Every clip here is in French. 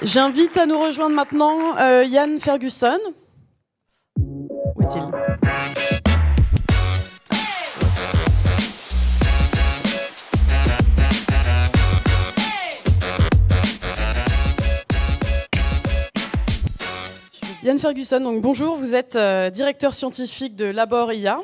J'invite à nous rejoindre maintenant Ian Ferguson. Où est-il ? Ian Ferguson, donc bonjour, vous êtes directeur scientifique de Labor IA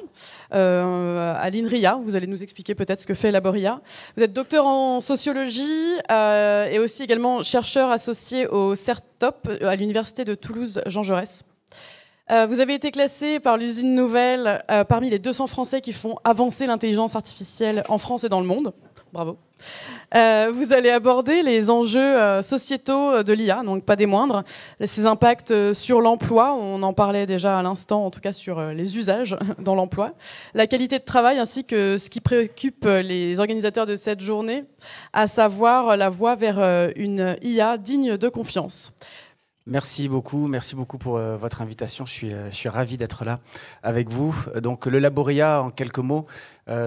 à l'INRIA. Vous allez nous expliquer peut-être ce que fait Labor IA. Vous êtes docteur en sociologie et aussi également chercheur associé au CERTOP à l'université de Toulouse Jean Jaurès. Vous avez été classé par l'usine Nouvelle parmi les 200 Français qui font avancer l'intelligence artificielle en France et dans le monde. Bravo. Vous allez aborder les enjeux sociétaux de l'IA, donc pas des moindres, ses impacts sur l'emploi, on en parlait déjà à l'instant, en tout cas sur les usages dans l'emploi, la qualité de travail ainsi que ce qui préoccupe les organisateurs de cette journée, à savoir la voie vers une IA digne de confiance. Merci beaucoup pour votre invitation. Je suis ravi d'être là avec vous. Donc, le Labor IA, en quelques mots,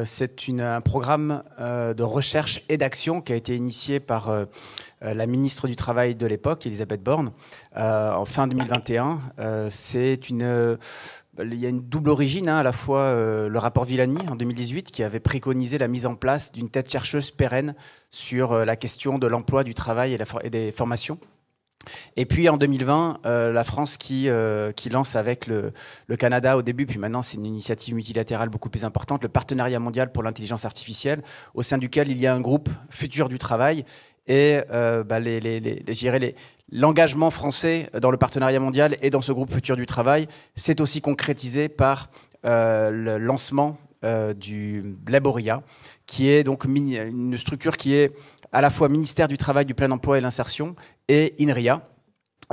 c'est un programme de recherche et d'action qui a été initié par la ministre du Travail de l'époque, Elisabeth Borne, en fin 2021. Il y a une double origine, à la fois le rapport Villani en 2018 qui avait préconisé la mise en place d'une tête chercheuse pérenne sur la question de l'emploi, du travail et des formations. Et puis en 2020, la France qui lance avec le Canada au début, puis maintenant c'est une initiative multilatérale beaucoup plus importante, le partenariat mondial pour l'intelligence artificielle, au sein duquel il y a un groupe Futur du travail et l'engagement français dans le partenariat mondial et dans ce groupe Futur du travail s'est aussi concrétisé par le lancement du Labor IA, qui est donc une structure qui est à la fois ministère du Travail, du Plein Emploi et l'Insertion et INRIA,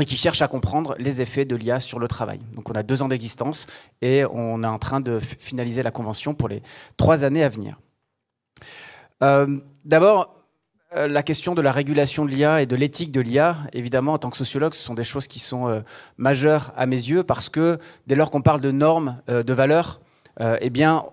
et qui cherche à comprendre les effets de l'IA sur le travail. Donc on a 2 ans d'existence et on est en train de finaliser la convention pour les 3 années à venir. D'abord, la question de la régulation de l'IA et de l'éthique de l'IA, évidemment, en tant que sociologue, ce sont des choses qui sont majeures à mes yeux, parce que dès lors qu'on parle de normes, de valeurs, eh bien,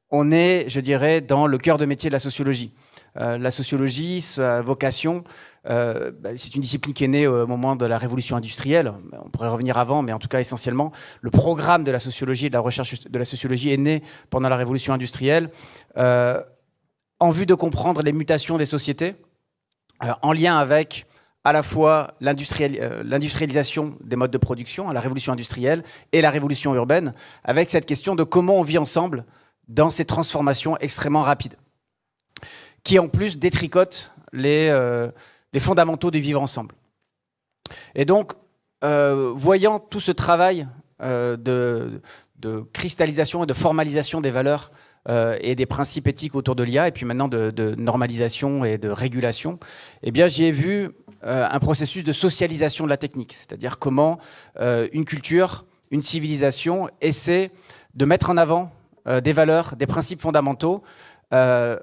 on est, je dirais, dans le cœur de métier de la sociologie. La sociologie, sa vocation, c'est une discipline qui est née au moment de la révolution industrielle. On pourrait revenir avant, mais en tout cas essentiellement, le programme de la sociologie et de la recherche de la sociologie est né pendant la révolution industrielle en vue de comprendre les mutations des sociétés, en lien avec à la fois l'industrialisation des modes de production, la révolution industrielle et la révolution urbaine, avec cette question de comment on vit ensemble dans ces transformations extrêmement rapides, qui en plus détricotent les fondamentaux du vivre ensemble. Et donc, voyant tout ce travail de cristallisation et de formalisation des valeurs et des principes éthiques autour de l'IA, et puis maintenant de normalisation et de régulation, eh bien, j'y ai vu un processus de socialisation de la technique, c'est-à-dire comment une culture, une civilisation essaie de mettre en avant des valeurs, des principes fondamentaux, de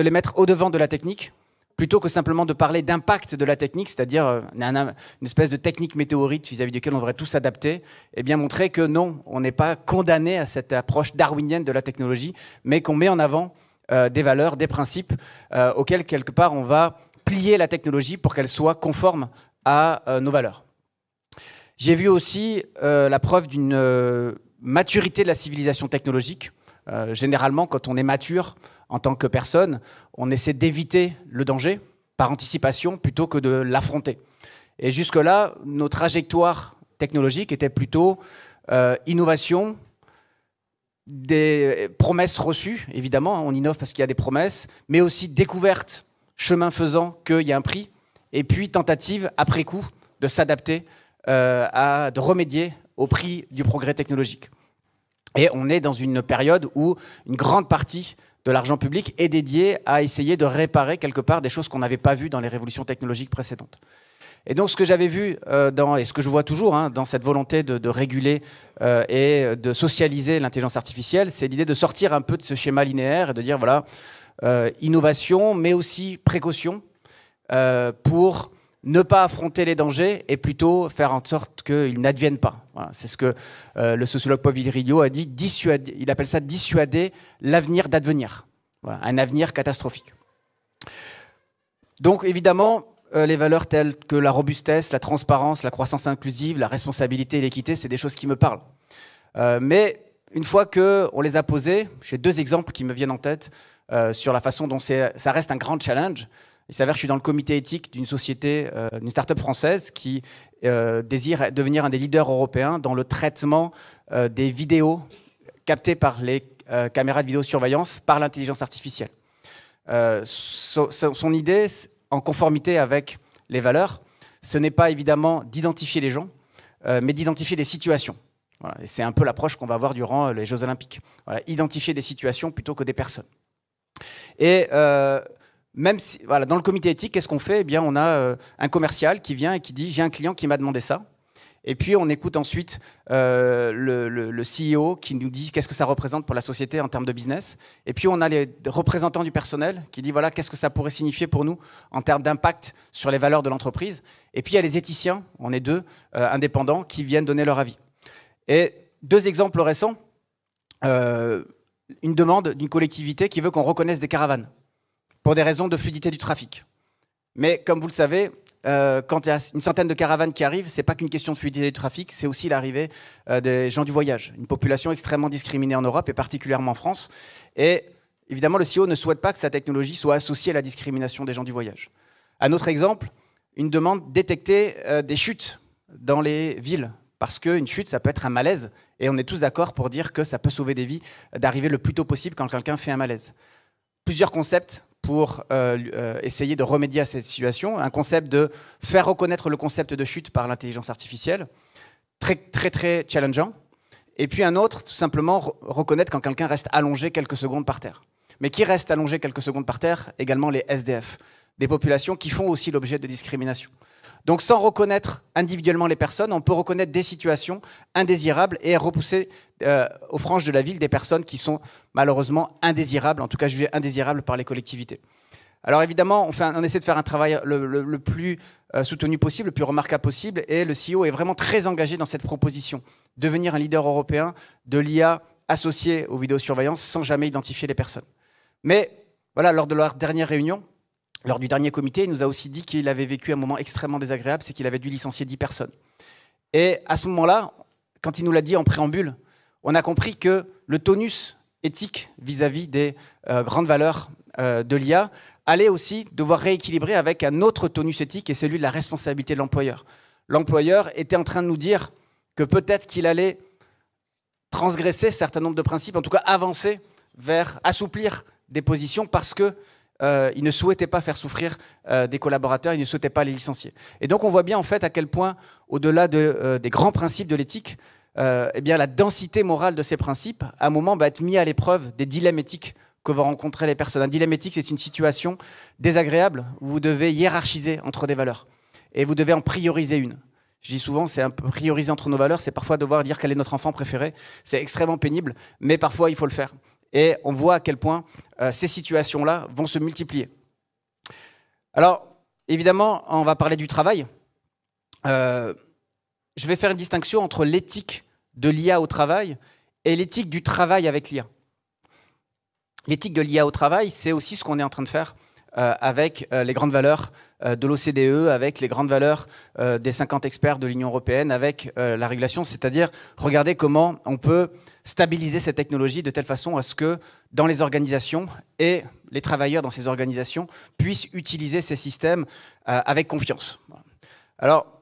les mettre au-devant de la technique, plutôt que simplement de parler d'impact de la technique, c'est-à-dire une espèce de technique météorite vis-à-vis duquel on devrait tous s'adapter, et bien montrer que non, on n'est pas condamné à cette approche darwinienne de la technologie, mais qu'on met en avant des valeurs, des principes auxquels, quelque part, on va plier la technologie pour qu'elle soit conforme à nos valeurs. J'ai vu aussi la preuve d'une maturité de la civilisation technologique. Généralement, quand on est mature en tant que personne, on essaie d'éviter le danger par anticipation plutôt que de l'affronter. Et jusque-là, nos trajectoires technologiques étaient plutôt innovation, des promesses reçues, évidemment, on innove parce qu'il y a des promesses, mais aussi découverte, chemin faisant qu'il y a un prix, et puis tentative, après coup, de s'adapter, de remédier au prix du progrès technologique. Et on est dans une période où une grande partie de l'argent public est dédié à essayer de réparer quelque part des choses qu'on n'avait pas vues dans les révolutions technologiques précédentes. Et donc ce que j'avais vu, et ce que je vois toujours dans cette volonté de réguler et de socialiser l'intelligence artificielle, c'est l'idée de sortir un peu de ce schéma linéaire et de dire voilà, innovation, mais aussi précaution pour ne pas affronter les dangers et plutôt faire en sorte qu'ils n'adviennent pas. Voilà, c'est ce que le sociologue Paul Virilio a dit, il appelle ça dissuader l'avenir d'advenir. Voilà, un avenir catastrophique. Donc évidemment, les valeurs telles que la robustesse, la transparence, la croissance inclusive, la responsabilité et l'équité, c'est des choses qui me parlent. Mais une fois qu'on les a posées, j'ai 2 exemples qui me viennent en tête sur la façon dont ça reste un grand challenge. Il s'avère que je suis dans le comité éthique d'une société, d'une start-up française qui désire devenir un des leaders européens dans le traitement des vidéos captées par les caméras de vidéosurveillance par l'intelligence artificielle. Son idée, en conformité avec les valeurs, ce n'est pas évidemment d'identifier les gens, mais d'identifier des situations. Voilà, et c'est un peu l'approche qu'on va avoir durant les Jeux Olympiques. Voilà, identifier des situations plutôt que des personnes. Et même si, voilà, dans le comité éthique, qu'est-ce qu'on fait? Eh bien, on a un commercial qui vient et qui dit « j'ai un client qui m'a demandé ça ». Et puis, on écoute ensuite le CEO qui nous dit qu'est-ce que ça représente pour la société en termes de business. Et puis, on a les représentants du personnel qui disent voilà, qu'est-ce que ça pourrait signifier pour nous en termes d'impact sur les valeurs de l'entreprise. Et puis, il y a les éthiciens, on est 2 indépendants, qui viennent donner leur avis. Et 2 exemples récents. Une demande d'une collectivité qui veut qu'on reconnaisse des caravanes pour des raisons de fluidité du trafic. Mais comme vous le savez, quand il y a une centaine de caravanes qui arrivent, ce n'est pas qu'une question de fluidité du trafic, c'est aussi l'arrivée des gens du voyage, une population extrêmement discriminée en Europe et particulièrement en France. Et évidemment, le CEO ne souhaite pas que sa technologie soit associée à la discrimination des gens du voyage. Un autre exemple, une demande détecter des chutes dans les villes. Parce qu'une chute, ça peut être un malaise. Et on est tous d'accord pour dire que ça peut sauver des vies d'arriver le plus tôt possible quand quelqu'un fait un malaise. Plusieurs concepts pour essayer de remédier à cette situation. Un concept de faire reconnaître le concept de chute par l'intelligence artificielle. Très challengeant. Et puis un autre, tout simplement, reconnaître quand quelqu'un reste allongé quelques secondes par terre. Mais qui reste allongé quelques secondes par terre? Également les SDF. Des populations qui font aussi l'objet de discrimination. Donc sans reconnaître individuellement les personnes, on peut reconnaître des situations indésirables et repousser aux franges de la ville des personnes qui sont malheureusement indésirables, en tout cas jugées indésirables par les collectivités. Alors évidemment, on essaie de faire un travail le plus soutenu possible, le plus remarquable possible, et le CEO est vraiment très engagé dans cette proposition, devenir un leader européen de l'IA associée aux vidéosurveillances sans jamais identifier les personnes. Mais voilà, lors de leur dernière réunion, lors du dernier comité, il nous a aussi dit qu'il avait vécu un moment extrêmement désagréable, c'est qu'il avait dû licencier 10 personnes. Et à ce moment-là, quand il nous l'a dit en préambule, on a compris que le tonus éthique vis-à-vis des grandes valeurs de l'IA allait aussi devoir rééquilibrer avec un autre tonus éthique, et celui de la responsabilité de l'employeur. L'employeur était en train de nous dire que peut-être qu'il allait transgresser un certain nombre de principes, en tout cas avancer vers assouplir des positions parce que il ne souhaitait pas faire souffrir des collaborateurs, il ne souhaitait pas les licencier. Et donc on voit bien en fait à quel point, au-delà des grands principes de l'éthique, eh bien, la densité morale de ces principes, à un moment, va être mise à l'épreuve des dilemmes éthiques que vont rencontrer les personnes. Un dilemme éthique, c'est une situation désagréable où vous devez hiérarchiser entre des valeurs. Et vous devez en prioriser une. Je dis souvent, c'est un peu prioriser entre nos valeurs, c'est parfois devoir dire quel est notre enfant préféré. C'est extrêmement pénible, mais parfois il faut le faire. Et on voit à quel point ces situations-là vont se multiplier. Alors, évidemment, on va parler du travail. Je vais faire une distinction entre l'éthique de l'IA au travail et l'éthique du travail avec l'IA. L'éthique de l'IA au travail, c'est aussi ce qu'on est en train de faire avec les grandes valeurs de l'OCDE, avec les grandes valeurs des 50 experts de l'Union européenne, avec la régulation, c'est-à-dire regarder comment on peut stabiliser cette technologie de telle façon à ce que dans les organisations et les travailleurs dans ces organisations puissent utiliser ces systèmes avec confiance. Alors,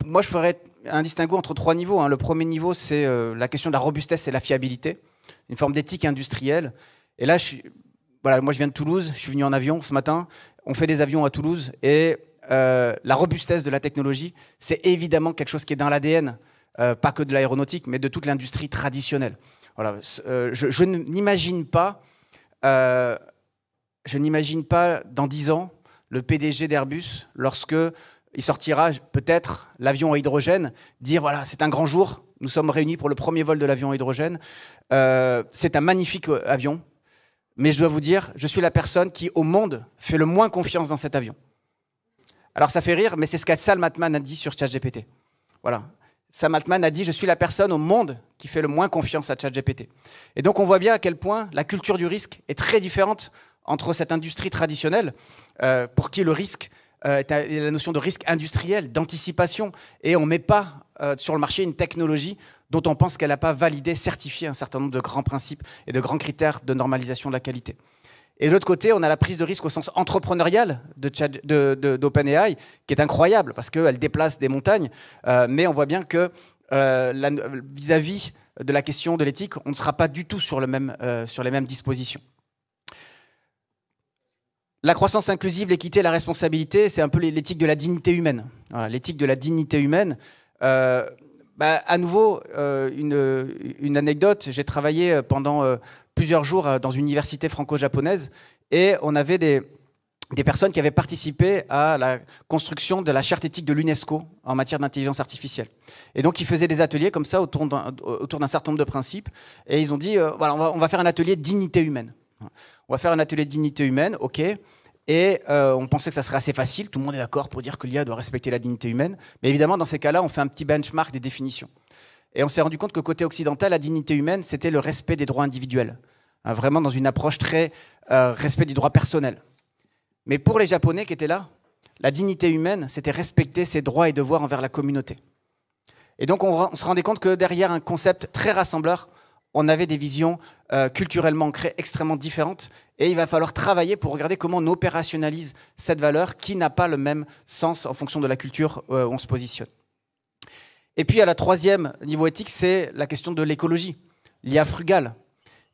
moi je ferais un distinguo entre 3 niveaux. Le premier niveau, c'est la question de la robustesse et la fiabilité, une forme d'éthique industrielle. Et là, voilà, moi je viens de Toulouse, je suis venu en avion ce matin, on fait des avions à Toulouse, et la robustesse de la technologie, c'est évidemment quelque chose qui est dans l'ADN, pas que de l'aéronautique, mais de toute l'industrie traditionnelle. Voilà, je n'imagine pas dans 10 ans le PDG d'Airbus, lorsque il sortira peut-être l'avion à hydrogène, dire voilà, c'est un grand jour, nous sommes réunis pour le premier vol de l'avion à hydrogène, c'est un magnifique avion, mais je dois vous dire, je suis la personne qui, au monde, fait le moins confiance dans cet avion. Alors ça fait rire, mais c'est ce que Sam Altman a dit sur ChatGPT. Voilà. Sam Altman a dit « Je suis la personne au monde qui fait le moins confiance à ChatGPT ». Et donc on voit bien à quel point la culture du risque est très différente entre cette industrie traditionnelle, pour qui le risque la notion de risque industriel, d'anticipation, et on ne met pas sur le marché une technologie dont on pense qu'elle n'a pas validé, certifié un certain nombre de grands principes et de grands critères de normalisation de la qualité. Et de l'autre côté, on a la prise de risque au sens entrepreneurial d'OpenAI, qui est incroyable, parce qu'elle déplace des montagnes, mais on voit bien que vis-à-vis de la question de l'éthique, on ne sera pas du tout sur les mêmes dispositions. La croissance inclusive, l'équité, la responsabilité, c'est un peu l'éthique de la dignité humaine. Voilà, l'éthique de la dignité humaine. À nouveau, une anecdote, j'ai travaillé pendant plusieurs jours dans une université franco-japonaise et on avait des personnes qui avaient participé à la construction de la charte éthique de l'UNESCO en matière d'intelligence artificielle. Et donc, ils faisaient des ateliers comme ça autour d'un certain nombre de principes et ils ont dit, voilà, on va faire un atelier de dignité humaine. On va faire un atelier de dignité humaine, ok. Et on pensait que ça serait assez facile, tout le monde est d'accord pour dire que l'IA doit respecter la dignité humaine. Mais évidemment, dans ces cas-là, on fait un petit benchmark des définitions. Et on s'est rendu compte que côté occidental, la dignité humaine, c'était le respect des droits individuels. Hein, vraiment dans une approche très respect du droit personnel. Mais pour les Japonais qui étaient là, la dignité humaine, c'était respecter ses droits et devoirs envers la communauté. Et donc on se rendait compte que derrière un concept très rassembleur, on avait des visions culturellement ancrées extrêmement différentes et il va falloir travailler pour regarder comment on opérationnalise cette valeur qui n'a pas le même sens en fonction de la culture où on se positionne. Et puis à la troisième niveau éthique, c'est la question de l'écologie, l'IA frugale.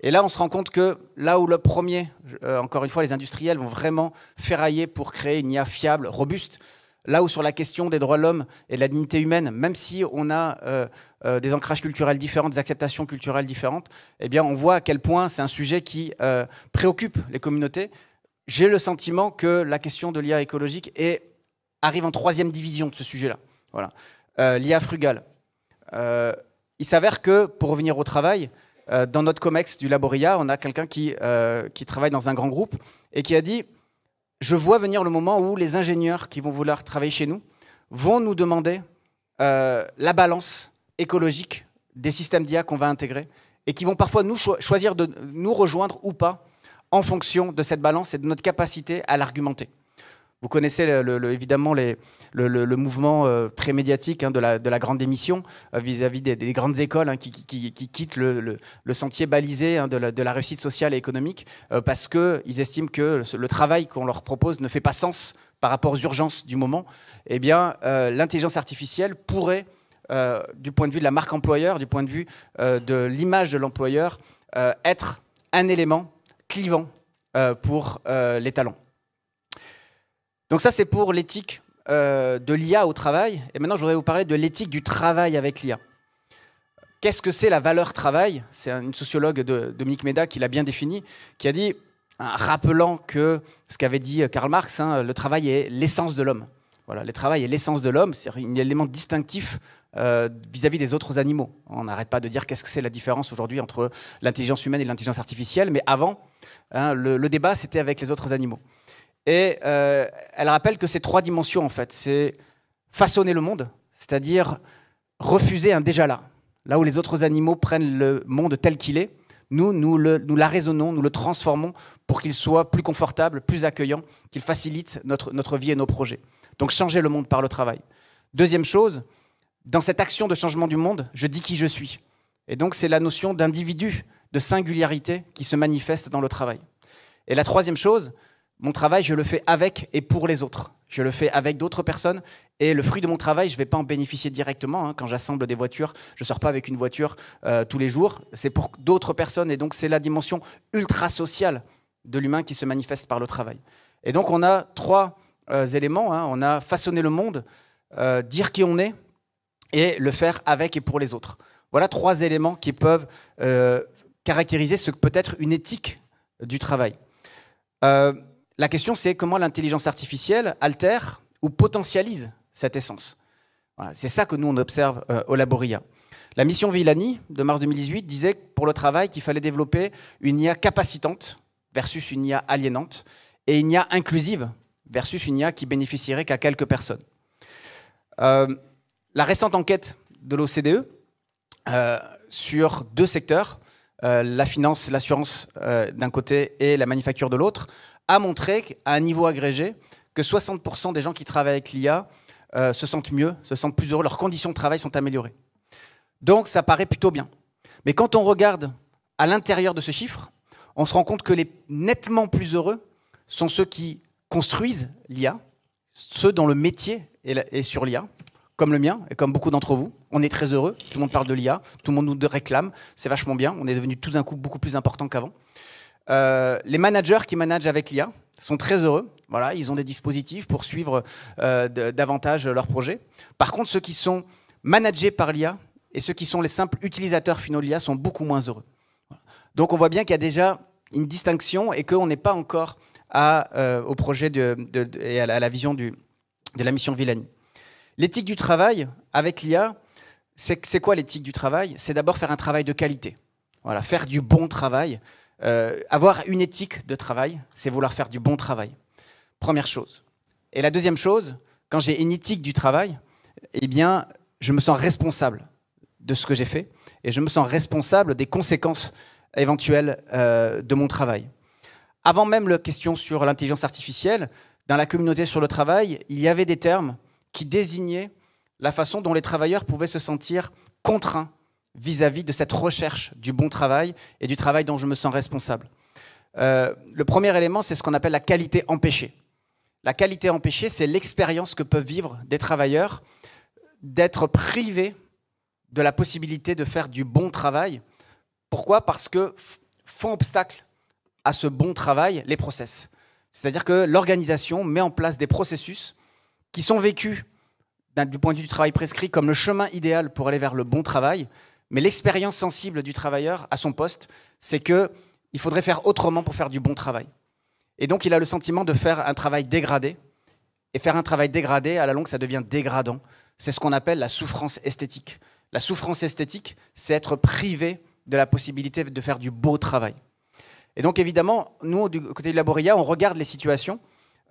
Et là, on se rend compte que là où le premier, encore une fois, les industriels vont vraiment ferrailler pour créer une IA fiable, robuste, là où sur la question des droits de l'homme et de la dignité humaine, même si on a des ancrages culturels différents, des acceptations culturelles différentes, eh bien, on voit à quel point c'est un sujet qui préoccupe les communautés. J'ai le sentiment que la question de l'IA écologique arrive en troisième division de ce sujet-là. Voilà. L'IA frugale. Il s'avère que, pour revenir au travail, dans notre COMEX du Laboria, on a quelqu'un qui travaille dans un grand groupe et qui a dit « Je vois venir le moment où les ingénieurs qui vont vouloir travailler chez nous vont nous demander la balance écologique des systèmes d'IA qu'on va intégrer et qui vont parfois nous choisir de nous rejoindre ou pas en fonction de cette balance et de notre capacité à l'argumenter. » Vous connaissez évidemment le mouvement très médiatique de la grande démission vis-à-vis des grandes écoles qui quittent le sentier balisé de la réussite sociale et économique parce qu'ils estiment que le travail qu'on leur propose ne fait pas sens par rapport aux urgences du moment. Eh bien, l'intelligence artificielle pourrait, du point de vue de la marque employeur, du point de vue de l'image de l'employeur, être un élément clivant pour les talents. Donc ça, c'est pour l'éthique de l'IA au travail. Et maintenant, je voudrais vous parler de l'éthique du travail avec l'IA. Qu'est-ce que c'est la valeur travail? C'est une sociologue, Dominique Méda, qui l'a bien défini, qui a dit, rappelant que ce qu'avait dit Karl Marx, le travail est l'essence de l'homme. Voilà, le travail est l'essence de l'homme, c'est un élément distinctif vis-à-vis des autres animaux. On n'arrête pas de dire qu'est-ce que c'est la différence aujourd'hui entre l'intelligence humaine et l'intelligence artificielle, mais avant, le débat, c'était avec les autres animaux. Et elle rappelle que ces trois dimensions, en fait, c'est façonner le monde, c'est-à-dire refuser un déjà là. Là où les autres animaux prennent le monde tel qu'il est, nous l'arraisonnons, nous le transformons pour qu'il soit plus confortable, plus accueillant, qu'il facilite notre vie et nos projets. Donc changer le monde par le travail. Deuxième chose, dans cette action de changement du monde, je dis qui je suis. Et donc c'est la notion d'individu, de singularité qui se manifeste dans le travail. Et la troisième chose, mon travail, je le fais avec et pour les autres. Je le fais avec d'autres personnes et le fruit de mon travail, je ne vais pas en bénéficier directement. Quand j'assemble des voitures, je ne sors pas avec une voiture tous les jours. C'est pour d'autres personnes et donc c'est la dimension ultra-sociale de l'humain qui se manifeste par le travail. Et donc on a trois éléments. On a façonner le monde, dire qui on est et le faire avec et pour les autres. Voilà trois éléments qui peuvent caractériser ce que peut être une éthique du travail. La question, c'est comment l'intelligence artificielle altère ou potentialise cette essence. Voilà, c'est ça que nous, on observe au Laboria. La mission Villani, de mars 2018, disait pour le travail qu'il fallait développer une IA capacitante versus une IA aliénante et une IA inclusive versus une IA qui bénéficierait qu'à quelques personnes. La récente enquête de l'OCDE sur deux secteurs, la finance, l'assurance d'un côté et la manufacture de l'autre, a montré à un niveau agrégé que 60% des gens qui travaillent avec l'IA se sentent mieux, se sentent plus heureux, leurs conditions de travail sont améliorées. Donc ça paraît plutôt bien. Mais quand on regarde à l'intérieur de ce chiffre, on se rend compte que les nettement plus heureux sont ceux qui construisent l'IA, ceux dont le métier est sur l'IA, comme le mien et comme beaucoup d'entre vous. On est très heureux, tout le monde parle de l'IA, tout le monde nous réclame, c'est vachement bien, on est devenu tout d'un coup beaucoup plus important qu'avant. Les managers qui managent avec l'IA sont très heureux. Voilà, ils ont des dispositifs pour suivre davantage leurs projets. Par contre, ceux qui sont managés par l'IA et ceux qui sont les simples utilisateurs finaux de l'IA sont beaucoup moins heureux. Donc on voit bien qu'il y a déjà une distinction et qu'on n'est pas encore au projet et à la vision de la mission Villani. L'éthique du travail avec l'IA, c'est quoi l'éthique du travail? C'est d'abord faire un travail de qualité. Voilà, faire du bon travail. Avoir une éthique de travail, c'est vouloir faire du bon travail. Première chose. Et la deuxième chose, quand j'ai une éthique du travail, eh bien, je me sens responsable de ce que j'ai fait et je me sens responsable des conséquences éventuelles de mon travail. Avant même la question sur l'intelligence artificielle, dans la communauté sur le travail, il y avait des termes qui désignaient la façon dont les travailleurs pouvaient se sentir contraints vis-à-vis de cette recherche du bon travail et du travail dont je me sens responsable. Le premier élément, c'est ce qu'on appelle la qualité empêchée. La qualité empêchée, c'est l'expérience que peuvent vivre des travailleurs d'être privés de la possibilité de faire du bon travail. Pourquoi? Parce que font obstacle à ce bon travail les process. C'est-à-dire que l'organisation met en place des processus qui sont vécus du point de vue du travail prescrit comme le chemin idéal pour aller vers le bon travail. Mais l'expérience sensible du travailleur à son poste, c'est qu'il faudrait faire autrement pour faire du bon travail. Et donc, il a le sentiment de faire un travail dégradé. Et faire un travail dégradé, à la longue, ça devient dégradant. C'est ce qu'on appelle la souffrance esthétique. La souffrance esthétique, c'est être privé de la possibilité de faire du beau travail. Et donc, évidemment, nous, du côté de Laboria, on regarde les situations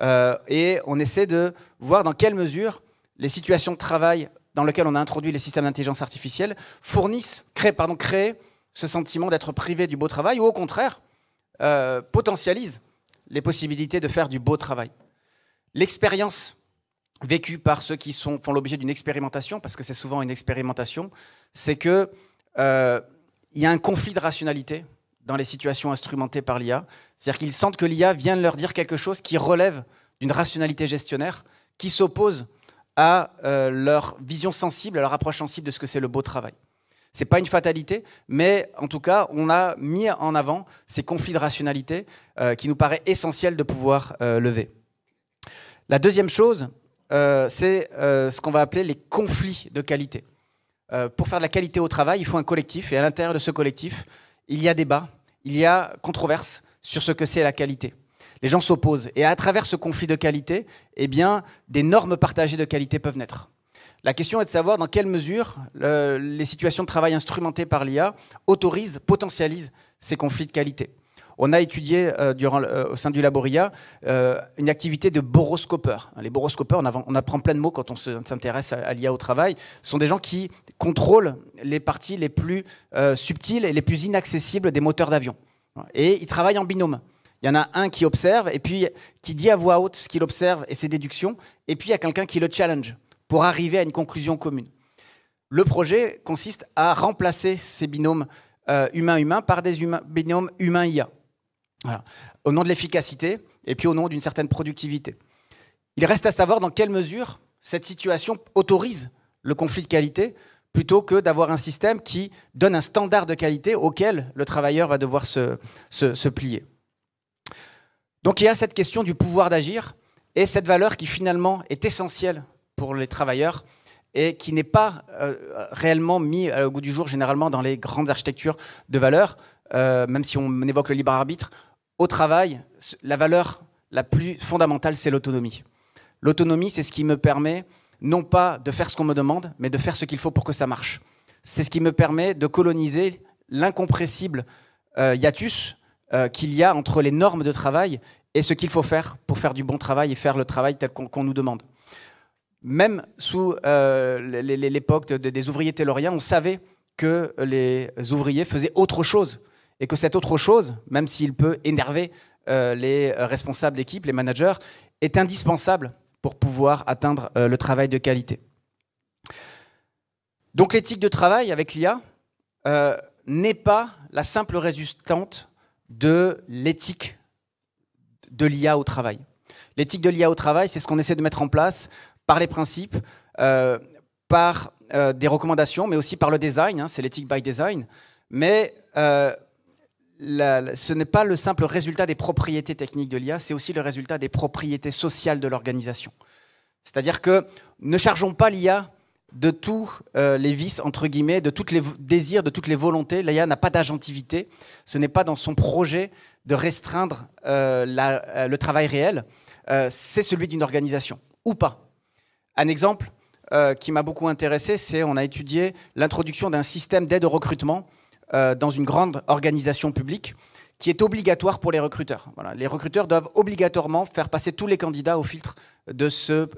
et on essaie de voir dans quelle mesure les situations de travail dans lesquelles on a introduit les systèmes d'intelligence artificielle créent ce sentiment d'être privé du beau travail ou au contraire potentialisent les possibilités de faire du beau travail. L'expérience vécue par ceux qui font l'objet d'une expérimentation, parce que c'est souvent une expérimentation, c'est qu'il y a un conflit de rationalité dans les situations instrumentées par l'IA. C'est-à-dire qu'ils sentent que l'IA vient de leur dire quelque chose qui relève d'une rationalité gestionnaire, qui s'oppose à leur vision sensible, à leur approche sensible de ce que c'est le beau travail. Ce n'est pas une fatalité, mais en tout cas, on a mis en avant ces conflits de rationalité qui nous paraît essentiel de pouvoir lever. La deuxième chose, c'est ce qu'on va appeler les conflits de qualité. Pour faire de la qualité au travail, il faut un collectif, et à l'intérieur de ce collectif, il y a débat, il y a controverse sur ce que c'est la qualité. Les gens s'opposent, et à travers ce conflit de qualité, eh bien, des normes partagées de qualité peuvent naître. La question est de savoir dans quelle mesure les situations de travail instrumentées par l'IA autorisent, potentialisent ces conflits de qualité. On a étudié au sein du Laboria une activité de boroscopeurs. Les boroscopeurs, on apprend plein de mots quand on s'intéresse à l'IA au travail. Ce sont des gens qui contrôlent les parties les plus subtiles et les plus inaccessibles des moteurs d'avion. Et ils travaillent en binôme. Il y en a un qui observe et puis qui dit à voix haute ce qu'il observe et ses déductions. Et puis il y a quelqu'un qui le challenge pour arriver à une conclusion commune. Le projet consiste à remplacer ces binômes humain-humain par des binômes humain-IA. Voilà. Au nom de l'efficacité et puis au nom d'une certaine productivité. Il reste à savoir dans quelle mesure cette situation autorise le conflit de qualité plutôt que d'avoir un système qui donne un standard de qualité auquel le travailleur va devoir se plier. Donc il y a cette question du pouvoir d'agir et cette valeur qui finalement est essentielle pour les travailleurs et qui n'est pas réellement mis au goût du jour généralement dans les grandes architectures de valeur, même si on évoque le libre arbitre. Au travail, la valeur la plus fondamentale, c'est l'autonomie. L'autonomie, c'est ce qui me permet non pas de faire ce qu'on me demande, mais de faire ce qu'il faut pour que ça marche. C'est ce qui me permet de coloniser l'incompressible hiatus qu'il y a entre les normes de travail et ce qu'il faut faire pour faire du bon travail et faire le travail tel qu'on nous demande. Même sous l'époque des ouvriers tayloriens, on savait que les ouvriers faisaient autre chose et que cette autre chose, même s'il peut énerver les responsables d'équipe, les managers, est indispensable pour pouvoir atteindre le travail de qualité. Donc l'éthique de travail avec l'IA n'est pas la simple résultante de l'éthique de l'IA au travail. L'éthique de l'IA au travail, c'est ce qu'on essaie de mettre en place par les principes, par des recommandations, mais aussi par le design, hein, c'est l'éthique by design. Mais ce n'est pas le simple résultat des propriétés techniques de l'IA, c'est aussi le résultat des propriétés sociales de l'organisation. C'est-à-dire que ne chargeons pas l'IA de tous les vices, entre guillemets, de tous les désirs, de toutes les volontés. L'IA n'a pas d'agentivité. Ce n'est pas dans son projet de restreindre le travail réel. C'est celui d'une organisation, ou pas. Un exemple qui m'a beaucoup intéressé, c'est on a étudié l'introduction d'un système d'aide au recrutement dans une grande organisation publique qui est obligatoire pour les recruteurs. Voilà. Les recruteurs doivent obligatoirement faire passer tous les candidats au filtre de ce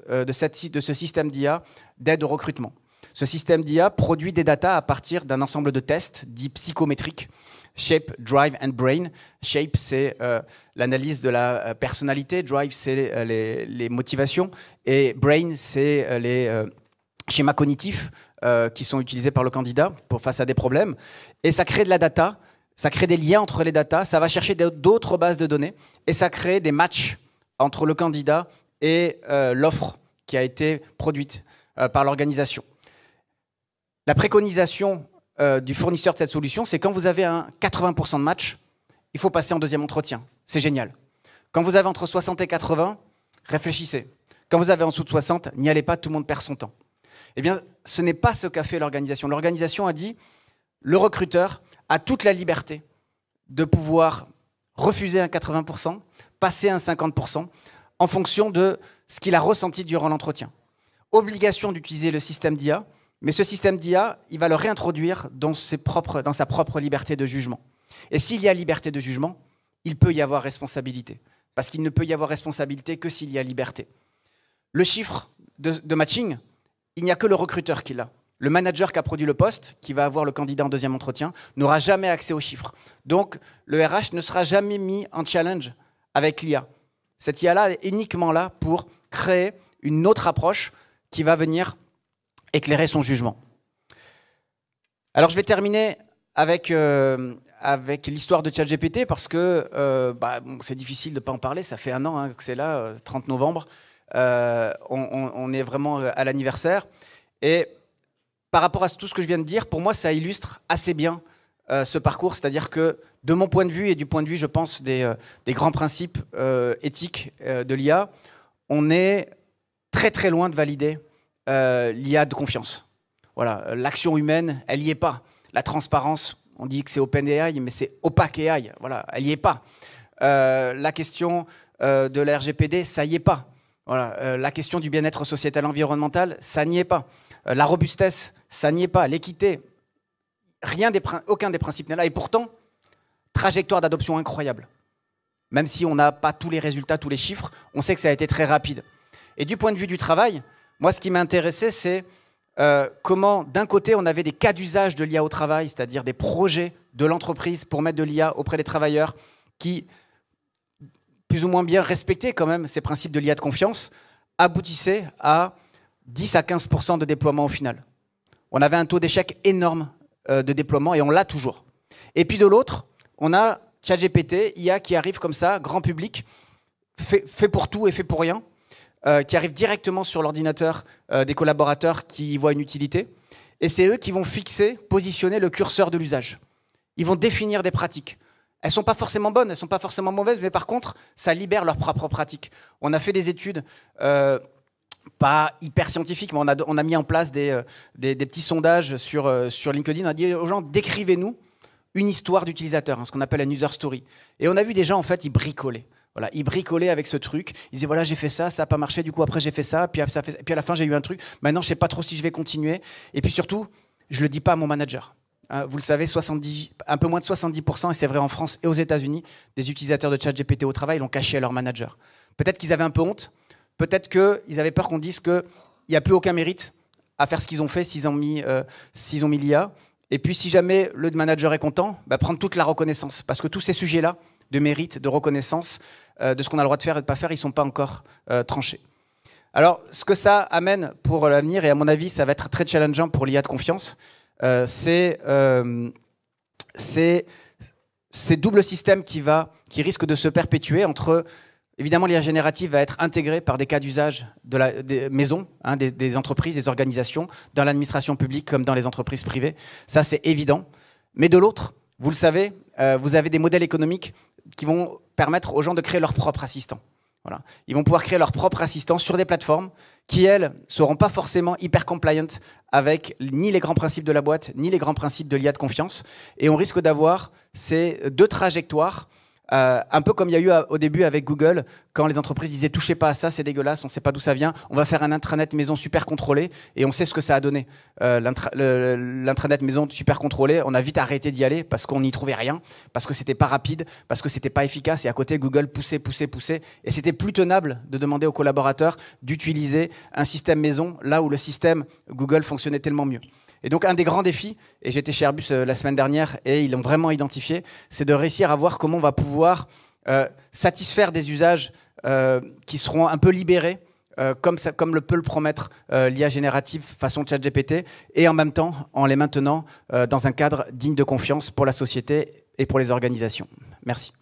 système d'IA d'aide au recrutement. Ce système d'IA produit des datas à partir d'un ensemble de tests dits psychométriques, Shape, Drive and Brain. Shape, c'est l'analyse de la personnalité, Drive, c'est les motivations, et Brain, c'est les schémas cognitifs qui sont utilisés par le candidat face à des problèmes. Et ça crée de la data. Ça crée des liens entre les datas, ça va chercher d'autres bases de données et ça crée des matchs entre le candidat et l'offre qui a été produite par l'organisation. La préconisation du fournisseur de cette solution, c'est quand vous avez un 80% de match, il faut passer en deuxième entretien. C'est génial. Quand vous avez entre 60 et 80, réfléchissez. Quand vous avez en dessous de 60, n'y allez pas, tout le monde perd son temps. Eh bien, ce n'est pas ce qu'a fait l'organisation. L'organisation a dit, le recruteur a toute la liberté de pouvoir refuser un 80%, passer un 50%, en fonction de ce qu'il a ressenti durant l'entretien. Obligation d'utiliser le système d'IA, mais ce système d'IA, il va le réintroduire dans sa propre liberté de jugement. Et s'il y a liberté de jugement, il peut y avoir responsabilité. Parce qu'il ne peut y avoir responsabilité que s'il y a liberté. Le chiffre de matching, il n'y a que le recruteur qui l'a. Le manager qui a produit le poste, qui va avoir le candidat en deuxième entretien, n'aura jamais accès aux chiffres. Donc, le RH ne sera jamais mis en challenge avec l'IA. Cette IA-là est uniquement là pour créer une autre approche qui va venir éclairer son jugement. Alors, je vais terminer avec l'histoire de ChatGPT parce que c'est difficile de ne pas en parler. Ça fait 1 an que c'est là, 30 novembre. On est vraiment à l'anniversaire. Et par rapport à tout ce que je viens de dire, pour moi, ça illustre assez bien ce parcours. C'est-à-dire que, de mon point de vue et du point de vue, je pense, des grands principes éthiques de l'IA, on est très très loin de valider l'IA de confiance. Voilà, l'action humaine, elle n'y est pas. La transparence, on dit que c'est OpenAI, mais c'est opaque AI. Voilà, elle n'y est pas. La question de la RGPD, ça n'y est pas. Voilà, la question du bien-être sociétal environnemental, ça n'y est pas. La robustesse, ça n'y est pas. L'équité, aucun des principes n'est là. Et pourtant, trajectoire d'adoption incroyable. Même si on n'a pas tous les résultats, tous les chiffres, on sait que ça a été très rapide. Et du point de vue du travail, moi, ce qui m'intéressait, c'est comment, d'un côté, on avait des cas d'usage de l'IA au travail, c'est-à-dire des projets de l'entreprise pour mettre de l'IA auprès des travailleurs qui, plus ou moins bien respectaient quand même ces principes de l'IA de confiance, aboutissaient à 10 à 15% de déploiement au final. On avait un taux d'échec énorme de déploiement et on l'a toujours. Et puis de l'autre, on a ChatGPT, IA qui arrive comme ça, grand public, fait pour tout et fait pour rien, qui arrive directement sur l'ordinateur des collaborateurs qui y voient une utilité. Et c'est eux qui vont fixer, positionner le curseur de l'usage. Ils vont définir des pratiques. Elles ne sont pas forcément bonnes, elles ne sont pas forcément mauvaises, mais par contre, ça libère leurs propres pratiques. On a fait des études pas hyper scientifiques, mais on a mis en place des petits sondages sur LinkedIn. On a dit aux gens, décrivez-nous une histoire d'utilisateur, hein, ce qu'on appelle un user story. Et on a vu des gens, en fait, ils bricolaient. Voilà, ils bricolaient avec ce truc. Ils disaient, voilà, j'ai fait ça n'a pas marché, du coup, après, j'ai fait ça, puis à la fin, j'ai eu un truc. Maintenant, je ne sais pas trop si je vais continuer. Et puis surtout, je ne le dis pas à mon manager. Vous le savez, un peu moins de 70%, et c'est vrai en France et aux États-Unis, des utilisateurs de ChatGPT au travail l'ont caché à leur manager. Peut-être qu'ils avaient un peu honte, peut-être qu'ils avaient peur qu'on dise qu'il n'y a plus aucun mérite à faire ce qu'ils ont fait s'ils ont mis l'IA. Et puis si jamais le manager est content, prendre toute la reconnaissance. Parce que tous ces sujets-là, de mérite, de reconnaissance de ce qu'on a le droit de faire et de ne pas faire, ils ne sont pas encore tranchés. Alors, ce que ça amène pour l'avenir, et à mon avis, ça va être très challengeant pour l'IA de confiance, c'est ces doubles systèmes qui risquent de se perpétuer entre... Évidemment, l'IA générative va être intégrée par des cas d'usage des maisons, hein, des entreprises, des organisations, dans l'administration publique comme dans les entreprises privées. Ça, c'est évident. Mais de l'autre, vous le savez, vous avez des modèles économiques qui vont permettre aux gens de créer leur propre assistant. Voilà. Ils vont pouvoir créer leur propre assistant sur des plateformes qui, elles, ne seront pas forcément hyper compliant avec ni les grands principes de la boîte, ni les grands principes de l'IA de confiance. Et on risque d'avoir ces deux trajectoires, un peu comme il y a eu au début avec Google, quand les entreprises disaient « touchez pas à ça, c'est dégueulasse, on ne sait pas d'où ça vient, on va faire un intranet maison super contrôlé » et on sait ce que ça a donné. L'intranet maison super contrôlé, on a vite arrêté d'y aller parce qu'on n'y trouvait rien, parce que c'était pas rapide, parce que c'était pas efficace, et à côté Google poussait, et c'était plus tenable de demander aux collaborateurs d'utiliser un système maison là où le système Google fonctionnait tellement mieux. Et donc, un des grands défis, et j'étais chez Airbus la semaine dernière, et ils l'ont vraiment identifié, c'est de réussir à voir comment on va pouvoir satisfaire des usages qui seront un peu libérés, comme le peut le promettre l'IA générative façon ChatGPT, et en même temps, en les maintenant dans un cadre digne de confiance pour la société et pour les organisations. Merci.